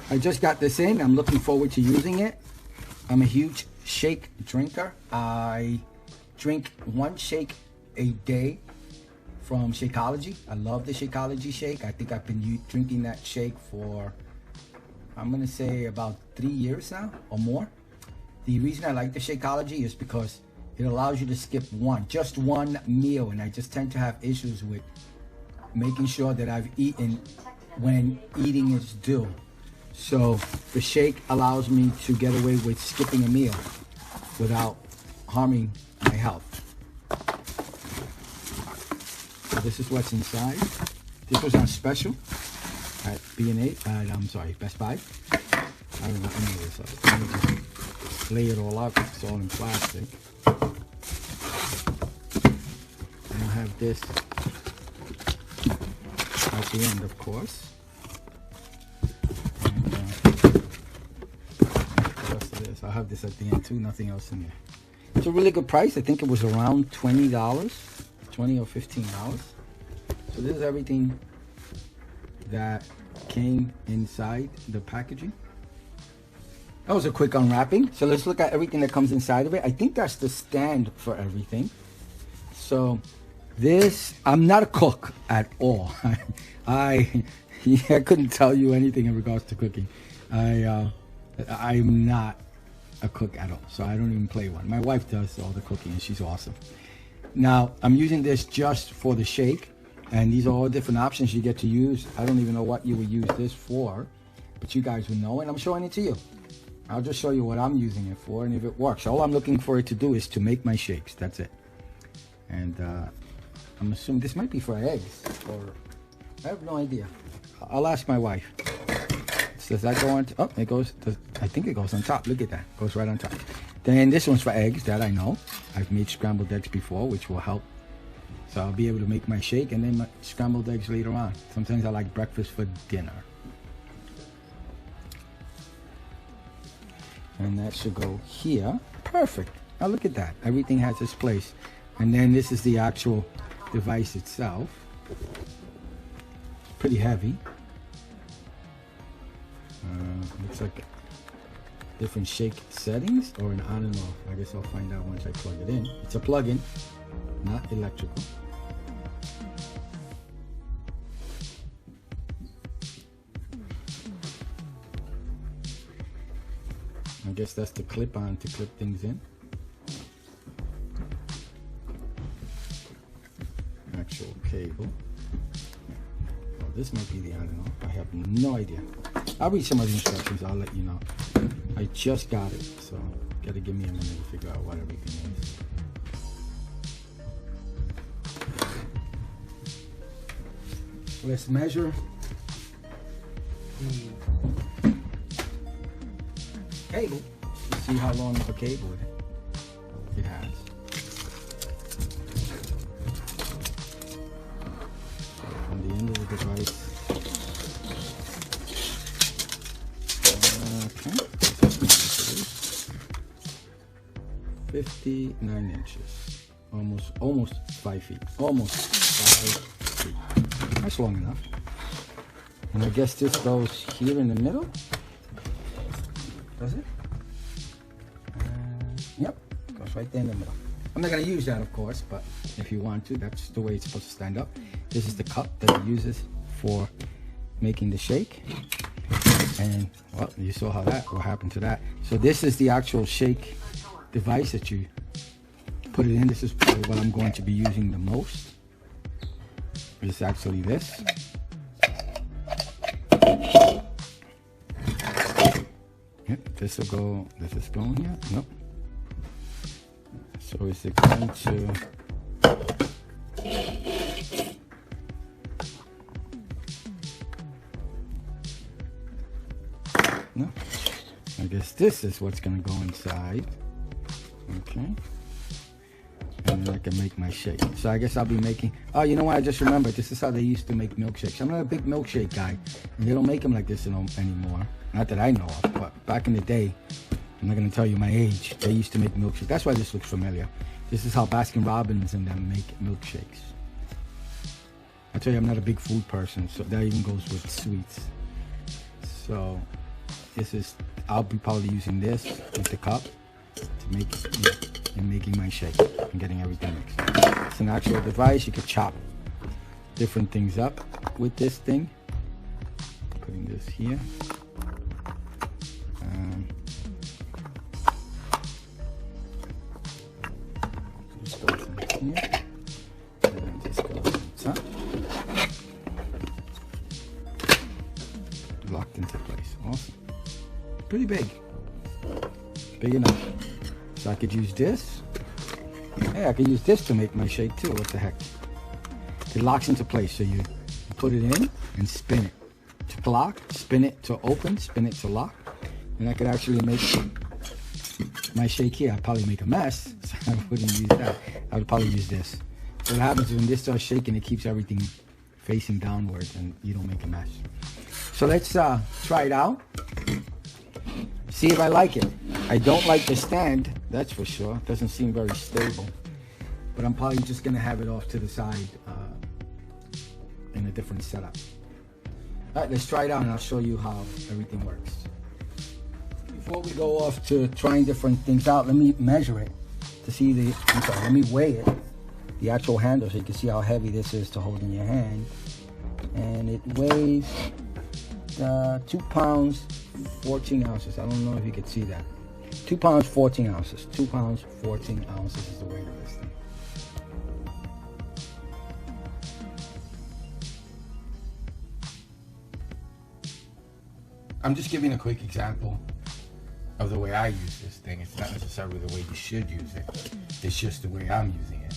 I just got this in. I'm looking forward to using it. I'm a huge shake drinker. I drink 1 shake a day from Shakeology. I love the Shakeology shake. I think I've been drinking that shake for, I'm gonna say about 3 years now or more. The reason I like the Shakeology is because it allows you to skip just one meal, and I just tend to have issues with making sure that I've eaten when eating is due. So the shake allows me to get away with skipping a meal without harming my health. So this is what's inside. This was on special at Best Buy. I don't know any of this. Let me just lay it all out. It's all in plastic. And I have this at the end, of course. I'll have this at the end too, nothing else in there. It's a really good price. I think it was around $20, $20 or $15. So this is everything that came inside the packaging. That was a quick unwrapping. So let's look at everything that comes inside of it. I think that's the stand for everything. So this, I'm not a cook at all. I couldn't tell you anything in regards to cooking. I'm not a cook at all, so I don't even play one. My wife does all the cooking and she's awesome. Now I'm using this just for the shake, and these are all different options you get to use. I don't even know what you would use this for, but you guys will know, and I'm showing it to you. I'll just show you what I'm using it for, and if it works. All I'm looking for it to do is to make my shakes. That's it. And I'm assuming this might be for eggs, or I have no idea. I'll ask my wife. Does that go on? Oh, it goes. I think it goes on top. Look at that. Goes right on top. Then this one's for eggs. That I know. I've made scrambled eggs before, which will help. So I'll be able to make my shake and then my scrambled eggs later on. Sometimes I like breakfast for dinner. And that should go here. Perfect. Now look at that. Everything has its place. And then this is the actual device itself. It's pretty heavy. Looks like different shake settings or an on and off. I guess I'll find out once I plug it in. It's a plug-in, not electrical. I guess that's the clip-on to clip things in. Actual cable. Oh, this might be the on and off. I have no idea. I'll read some of the instructions. I'll let you know. I just got it, so gotta give me a minute to figure out what everything is. Let's measure the cable to see how long of a cable it has. So from the end of the device. 59 inches, almost 5 feet, almost 5 feet. That's long enough. And I guess this goes here in the middle. Does it? Yep, goes right there in the middle. I'm not gonna use that, of course, but if you want to, that's the way it's supposed to stand up. This is the cup that it uses for making the shake. And well, you saw what happened to that. So this is the actual shake device that you put it in. This is probably what I'm going to be using the most. It's actually this. Yep, this will go. Does this go in here? Nope. So is it going to? No. I guess this is what's going to go inside. Okay. And then I can make my shake. So I guess I'll be making, oh, you know what? I just remembered. This is how they used to make milkshakes. I'm not a big milkshake guy. And they don't make them like this anymore. Not that I know of, but back in the day, I'm not going to tell you my age, they used to make milkshakes. That's why this looks familiar. This is how Baskin-Robbins and them make milkshakes. I tell you, I'm not a big food person, so that even goes with sweets. So I'll be probably using this with the cup to make and making my shake and getting everything mixed. It's an actual device. You could chop different things up with this thing. Putting this here. Just goes in here. And then just goes on top. Locked into place. Awesome. Pretty big. Big enough. So I could use this. Hey, I could use this to make my shake too. What the heck? It locks into place. So you put it in and spin it to lock, spin it to open, spin it to lock. And I could actually make my shake here. I'd probably make a mess, so I wouldn't use that. I would probably use this. So what happens is when this starts shaking, it keeps everything facing downwards and you don't make a mess. So let's try it out. See if I like it. I don't like the stand, that's for sure. It doesn't seem very stable. But I'm probably just gonna have it off to the side in a different setup. All right, let's try it out and I'll show you how everything works. Before we go off to trying different things out, let me measure it to see let me weigh it, the actual handle, so you can see how heavy this is to hold in your hand. And it weighs 2 pounds, 14 ounces. I don't know if you can see that. 2 pounds, 14 ounces. 2 pounds, 14 ounces is the weight of this thing. I'm just giving a quick example of the way I use this thing. It's not necessarily the way you should use it. It's just the way I'm using it.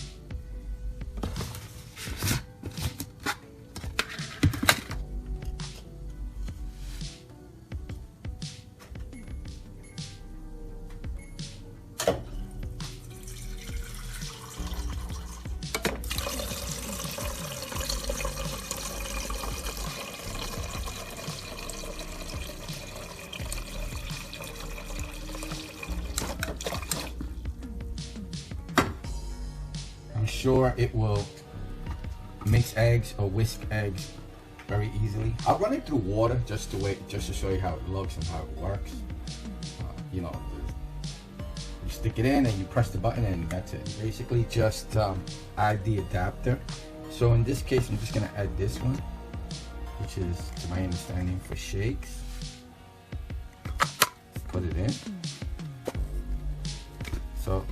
I'm sure it will mix eggs or whisk eggs very easily. I'll run it through water just to show you how it looks and how it works. You know, you stick it in and you press the button and that's it. Basically just add the adapter. So in this case, I'm just gonna add this one, which is, to my understanding, for shakes. Put it in. So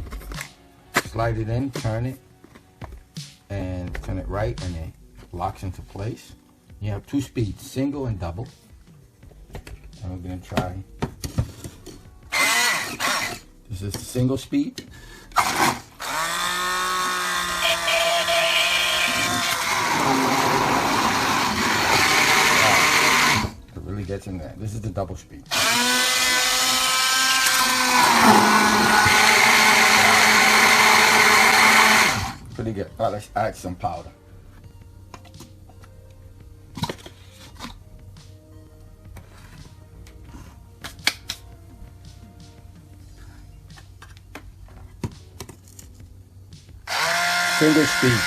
slide it in, turn it, and turn it right, and it locks into place. You have 2 speeds, single and double. And we're gonna try. This is the single speed. It really gets in there. This is the double speed. Pretty good. All right, let's add some powder. Single speed.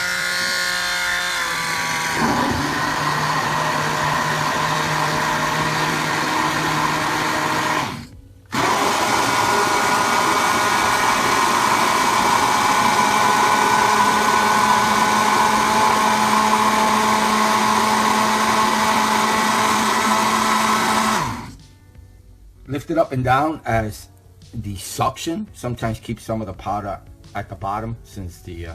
Lift it up and down as the suction sometimes keeps some of the powder at the bottom, since the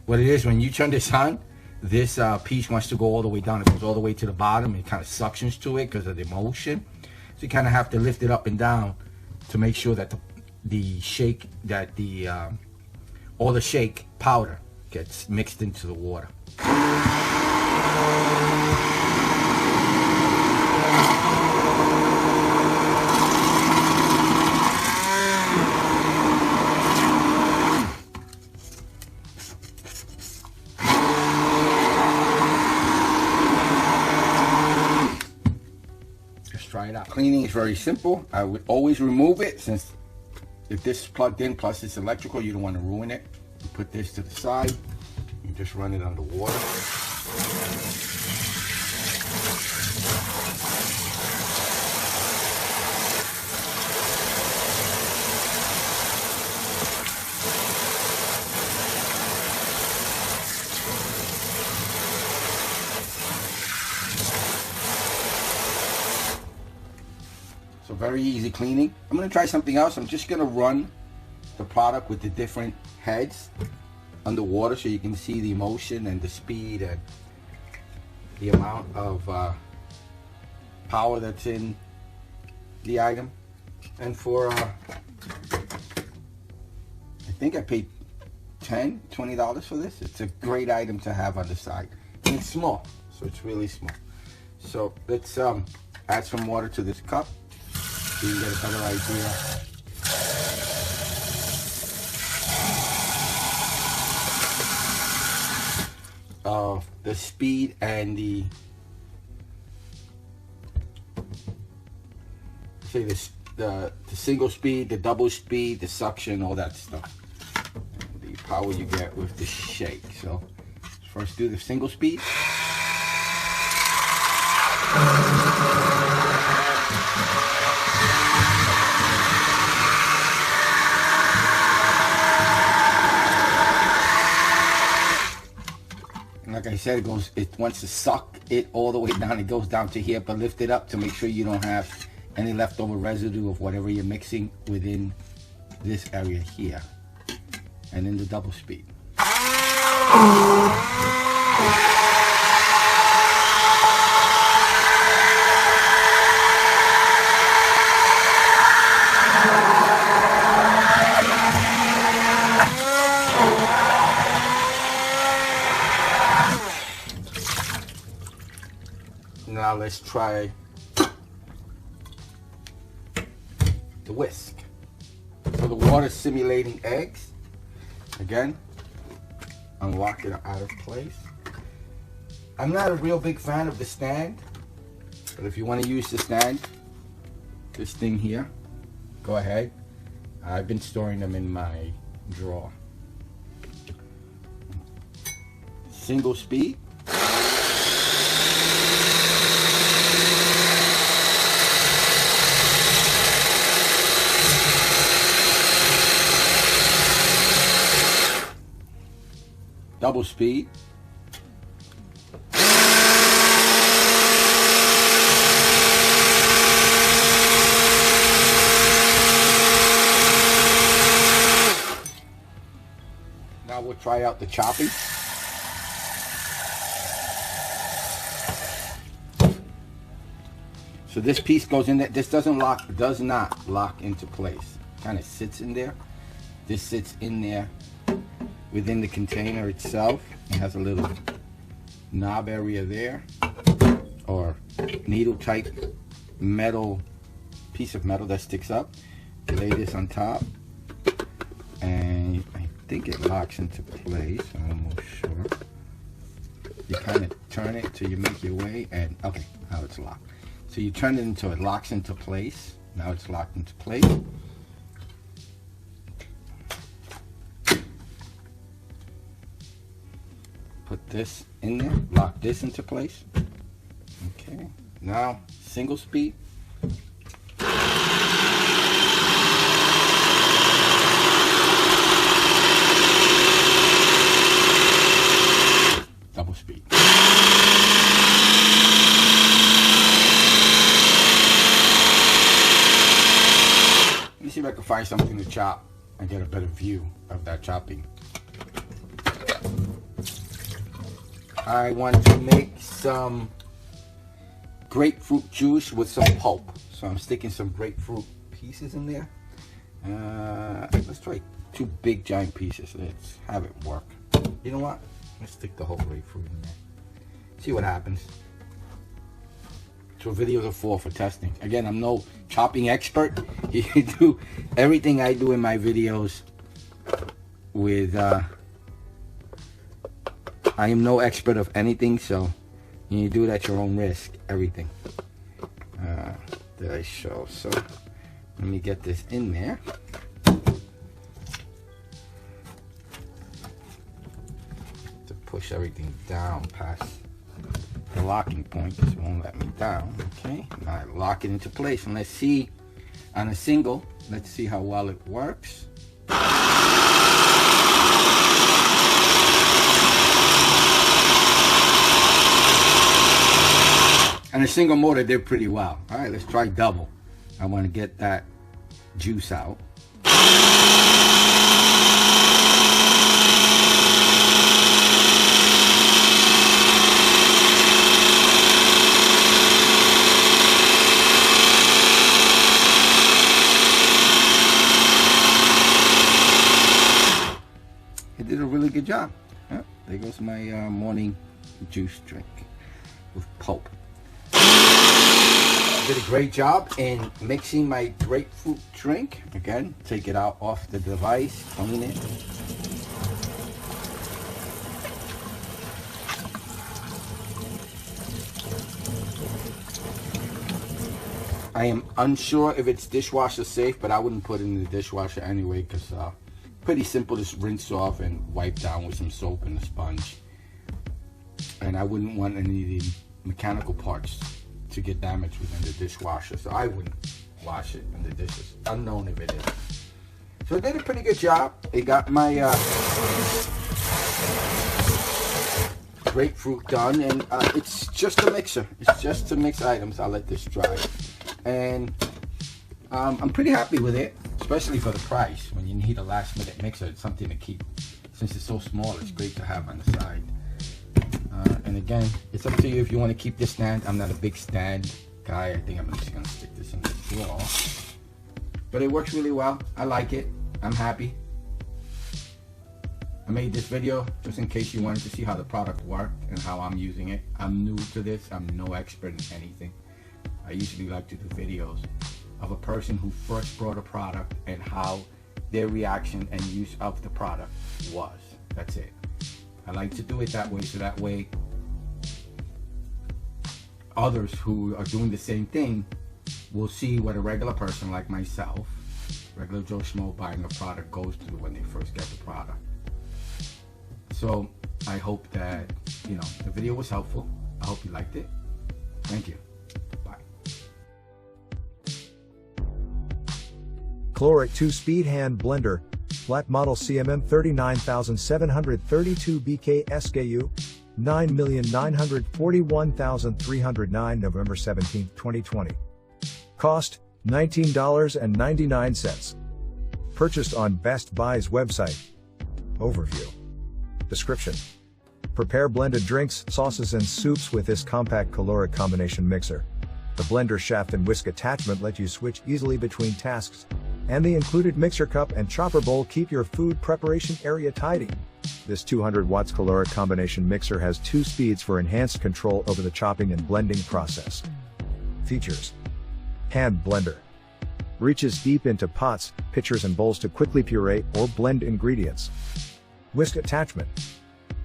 what it is, when you turn this on, this piece wants to go all the way down. It goes all the way to the bottom. It kind of suctions to it because of the motion. So you kind of have to lift it up and down to make sure that all the shake powder gets mixed into the water. Try it out. Cleaning is very simple. I would always remove it, since if this is plugged in plus it's electrical, you don't want to ruin it. You put this to the side. You just run it under water. So very easy cleaning. I'm gonna try something else. I'm just gonna run the product with the different heads underwater so you can see the motion and the speed and the amount of power that's in the item. And for I think I paid $20 for this. It's a great item to have on the side, and it's small, so it's really small. So let's add some water to this cup so you can get a better idea of the speed and the single speed, the double speed, the suction, all that stuff, and the power you get with the shake. So first do the single speed. Like I said, it wants to suck it all the way down. It goes down to here, but lift it up to make sure you don't have any leftover residue of whatever you're mixing within this area here. And then the double speed. Now let's try the whisk. So the water simulating eggs. Again, unlock it out of place. I'm not a real big fan of the stand, but if you want to use the stand, this thing here, go ahead. I've been storing them in my drawer. Single speed. Double speed. Now we'll try out the chopping. So this piece goes in there. This does not lock into place. Kind of sits in there. This sits in there within the container itself. It has a little knob area there, or needle type metal, piece of metal that sticks up. Lay this on top, and I think it locks into place. I'm almost sure. You kind of turn it till you make your way, and okay, now it's locked. So you turn it until it locks into place. Now it's locked into place. Put this in there, lock this into place. Okay, now single speed. Double speed. Let me see if I can find something to chop and get a better view of that chopping. I want to make some grapefruit juice with some pulp. So I'm sticking some grapefruit pieces in there. Let's try 2 big giant pieces. Let's have it work. You know what? Let's stick the whole grapefruit in there. See what happens. That's what videos are for testing. Again, I'm no chopping expert. You do everything I do in my videos with I am no expert of anything, so you do it at your own risk, everything. Did I show? So let me get this in there. To push everything down past the locking point. This won't let me down. Okay, now I lock it into place, and let's see on a single. Let's see how well it works. And a single motor did pretty well. All right, let's try double. I want to get that juice out. It did a really good job. Yeah, there goes my morning juice drink with pulp. Did a great job in mixing my grapefruit drink. Again, take it out off the device, clean it. I am unsure if it's dishwasher safe, but I wouldn't put it in the dishwasher anyway, because pretty simple, just rinse off and wipe down with some soap and a sponge. And I wouldn't want any of the mechanical parts to get damaged within the dishwasher, so I wouldn't wash it in the dishes, unknown if it is. So I did a pretty good job. It got my grapefruit done, and it's just a mixer. It's just to mix items. I'll let this dry, and I'm pretty happy with it, especially for the price. When you need a last-minute mixer, it's something to keep. Since it's so small, it's great to have on the side. And again, it's up to you if you want to keep this stand. I'm not a big stand guy. I think I'm just going to stick this in the drawer. But it works really well. I like it. I'm happy. I made this video just in case you wanted to see how the product worked and how I'm using it. I'm new to this. I'm no expert in anything. I usually like to do videos of a person who first brought a product and how their reaction and use of the product was. That's it. I like to do it that way, so that way others who are doing the same thing will see what a regular person like myself, regular Joe Schmo buying a product, goes through when they first get the product. So I hope that, you know, the video was helpful. I hope you liked it. Thank you. Bye. Kalorik 2-speed hand blender, flat model CMM 39732 BK SKU, 9,941,309 November 17, 2020. Cost, $19.99. Purchased on Best Buy's website. Overview. Description. Prepare blended drinks, sauces and soups with this compact Kalorik combination mixer. The blender shaft and whisk attachment let you switch easily between tasks, and the included mixer cup and chopper bowl keep your food preparation area tidy. This 200 watts Kalorik combination mixer has 2 speeds for enhanced control over the chopping and blending process. Features. Hand blender. Reaches deep into pots, pitchers and bowls to quickly puree or blend ingredients. Whisk attachment.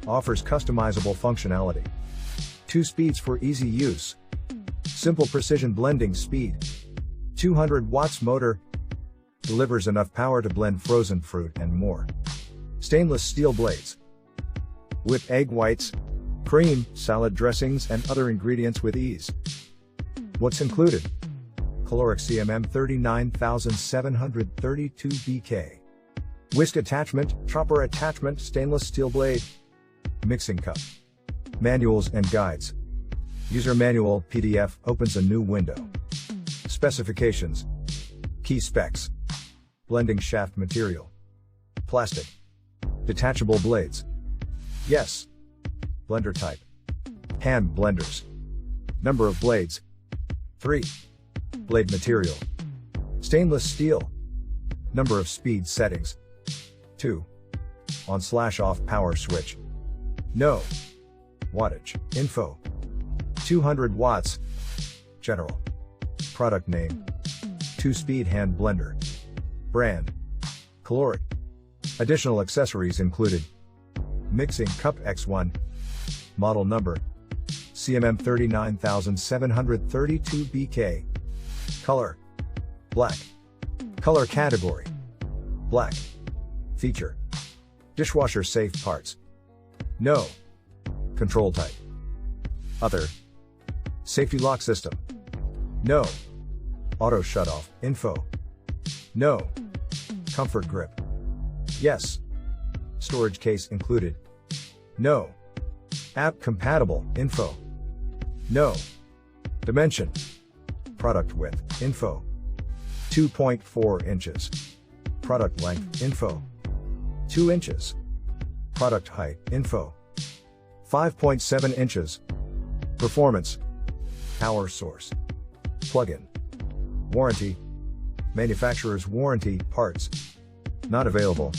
Offers customizable functionality. 2 speeds for easy use. Simple precision blending speed. 200 watts motor. Delivers enough power to blend frozen fruit and more. Stainless steel blades. Whip egg whites, cream, salad dressings and other ingredients with ease. What's included? Kalorik CMM 39732 BK. Whisk attachment, chopper attachment, stainless steel blade. Mixing cup. Manuals and guides. User manual PDF opens a new window. Specifications. Key specs. Blending shaft material. Plastic. Detachable blades. Yes. Blender type. Hand blenders. Number of blades. 3. Blade material. Stainless steel. Number of speed settings. 2. On/off power switch. No. Wattage. Info. 200 watts. General. Product name. 2-speed hand blender. Brand. Kalorik. Additional accessories included. Mixing cup X1. Model number. CMM 39732 BK. Color. Black. Color category. Black. Feature. Dishwasher safe parts. No. Control type. Other. Safety lock system. No. Auto shutoff. Info. No. Comfort grip. Yes. Storage case included. No. App compatible. Info. No. Dimension. Product width. Info. 2.4 inches. Product length info. 2 inches. Product height info. 5.7 inches. Performance. Power source. Plug-in. Warranty. Manufacturer's warranty, parts. Not available.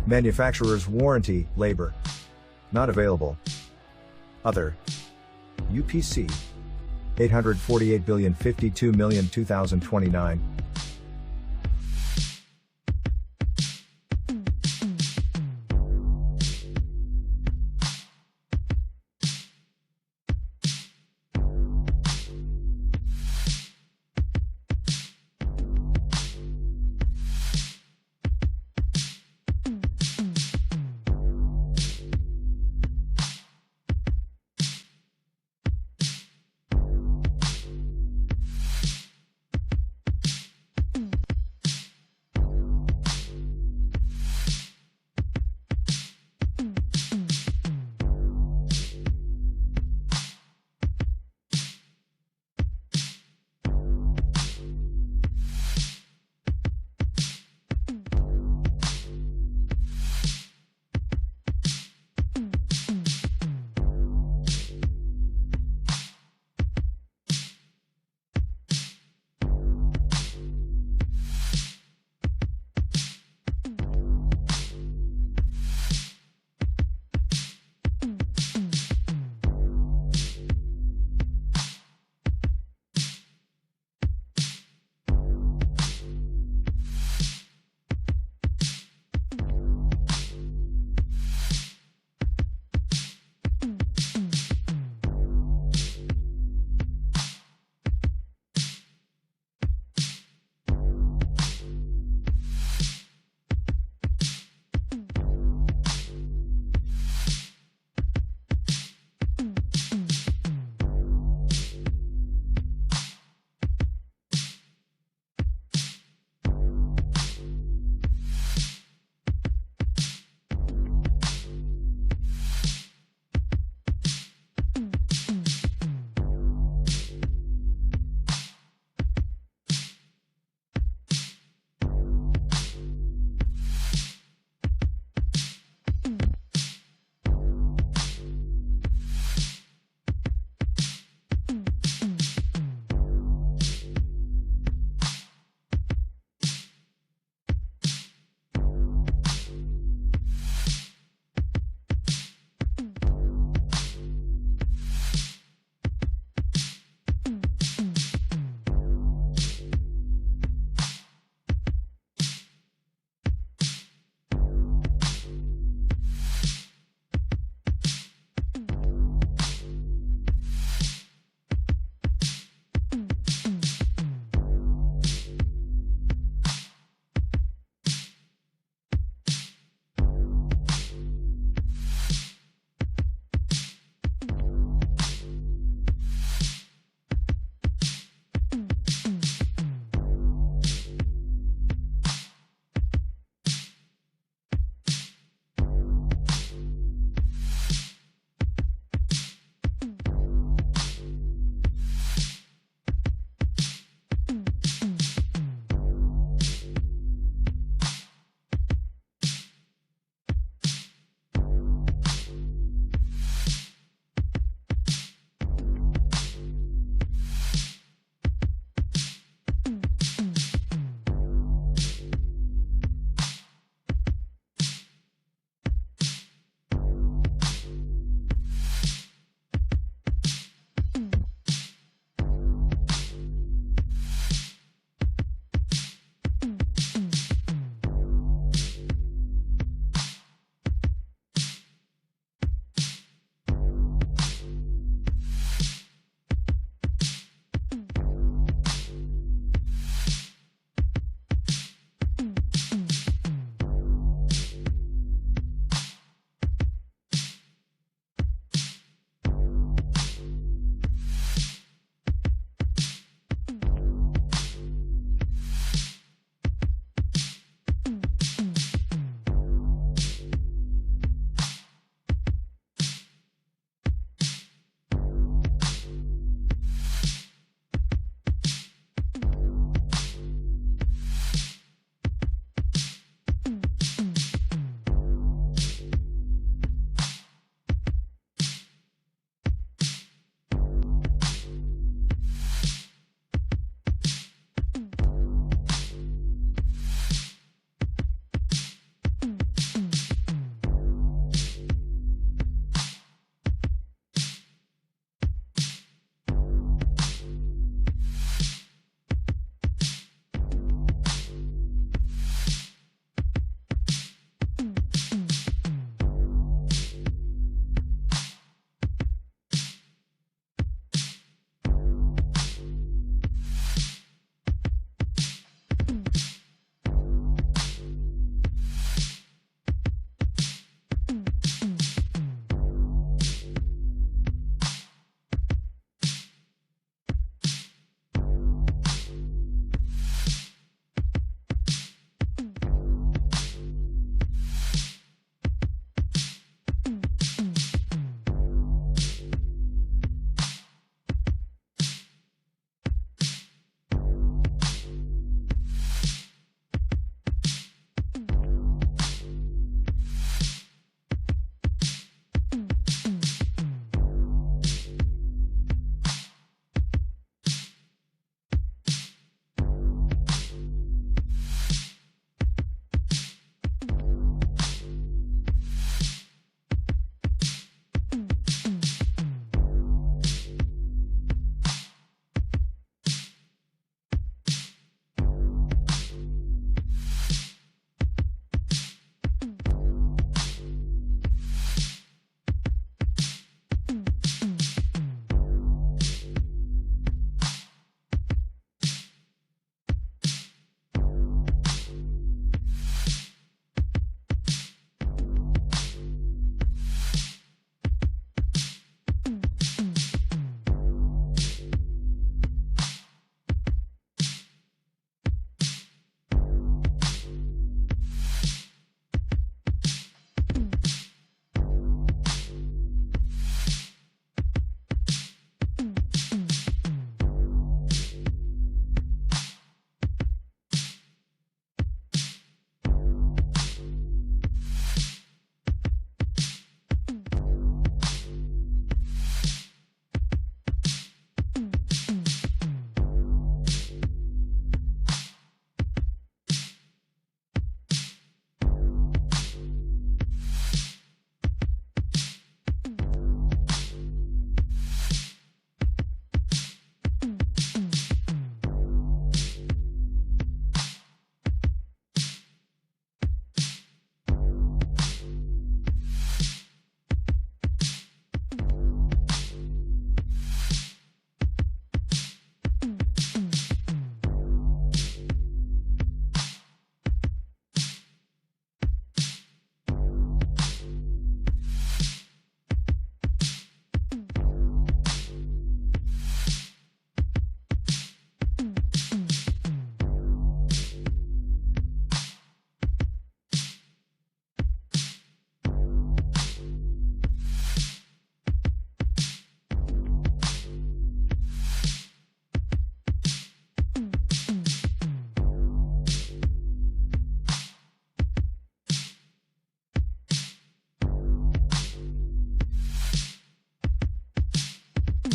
Manufacturer's warranty, labor. Not available. Other. UPC. 848,052,000,2029.